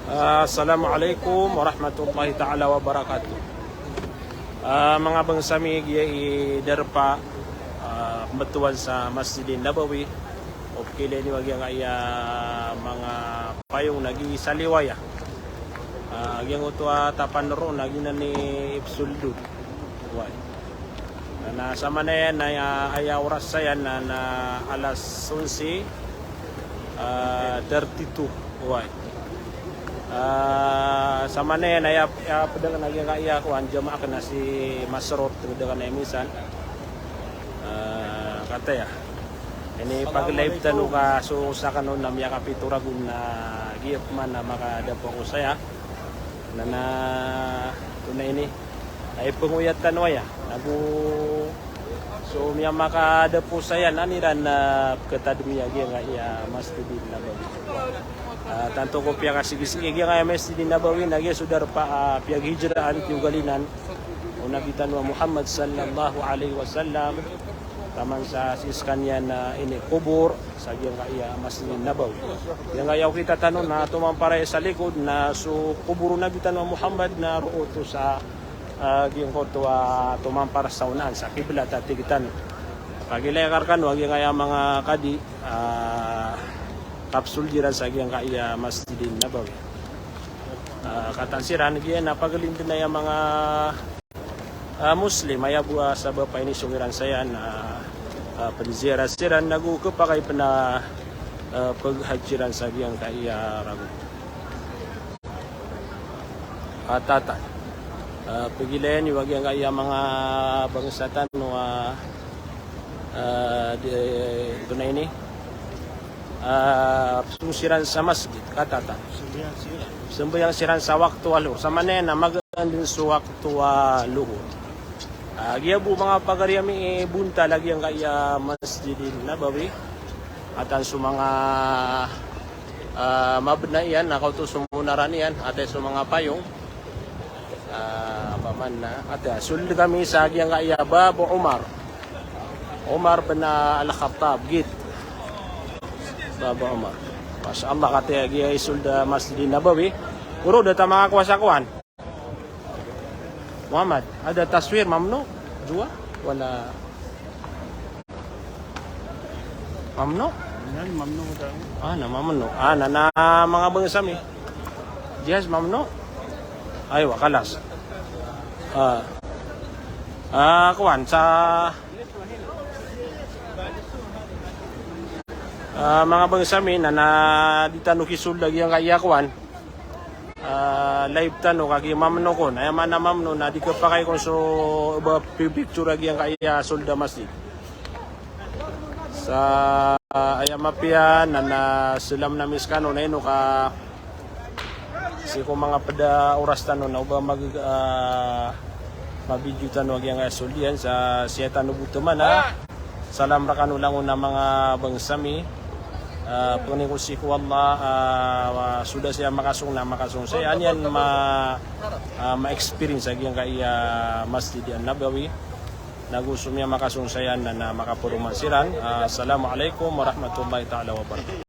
Assalamualaikum warahmatullahi ta'ala wabarakatuh. Mga bangsami i derpa kebetulan sa Masjidin Nabawi o kile ni wagi nga iya mga payong nagi saliwaya. Agyang utwa tapan ro nagi na ni Ibsuldud. Na sama na yan na aya oras sayan na alas 11:32. Sama na yan ay padala na yung kaya ko jamaah ka na si Masrot dengan na minsan kata ya ini pag live tanu ka so sa kanon na miya kapitura gun na giyap man na makadapo ko saya na tunay ini ay panguyat tanwaya nagu so miya makadapo saya naniran na katadmiya giya nga iya Masjidin Nabawi. Tanto ko pia kasigi-sige nga Masjidin Nabawi nagi sudar pa piyag hijraan tiugalinan o nabitan wa Muhammad sallallahu alaihi wasallam taman sa siskanyan na ini kubur sa giyang kaya Masjidin Nabawi. Yang ayaw kita tanong na tumampare sa likod na so kuburo nabitan wa Muhammad na ruoto sa giyang ko tumampara sa unan sa kiblat at tigitan. Pagilekar kan wag nga mga kadi kapsul jiran sa giyang kaya Masjidin Nabawi. Katansiran giyang napagalintin na yung mga Muslim ay buwa sa bapa ini sungiran sayan penziarah siran nagu kepakai pena paghajiran sa giyang kaya ragu. Tata pagilayan yung wag kaya mga bangsatan ito na ini susiran sa masjid katata sembayang siran sa waktu luhur sama na magandin sa waktu luhur. Giyabu mga pagariami bunta lagi ang kaya Masjidin Nabawi atan sa mga mabna iyan nakauto sumunaran iyan ate sa mga payong paman na ate sulod kami sa giyang kaya Babu Umar bin Al-Khattab git Babu Umar. Masya Allah kata giya isulda Masjidin Nabawi. Uro data mga kuwasakuan. Muhammad, ada taswir mamnu? Jua? Wala mamnu? Yan, mamnu daw. Na mamnu. Na mga bangsami. Jihaz mamnu? Ay, wakalas. Kuan sa mga bangsami na ditanu kisul lagi yang kaya kuan live tanu kagi mamno kon ay mana mamno na di kapakay kon so picture lagi yang kaya sulda masjid sa ayamapia na selam na miskano na ino ka si ko mga pada oras tanu na uba mag mabidyo tanu lagi yang kaya suldian sa siya tanu butuman salam rakano lang na mga bangsami. Pengen ko si Allah sudah saya makasung saya anyan ma-experience lagi yang kaya Masjidin Nabawi nagusumya makasung saya na makapuruman siran. Assalamualaikum warahmatullahi ta'ala wabarakatuh.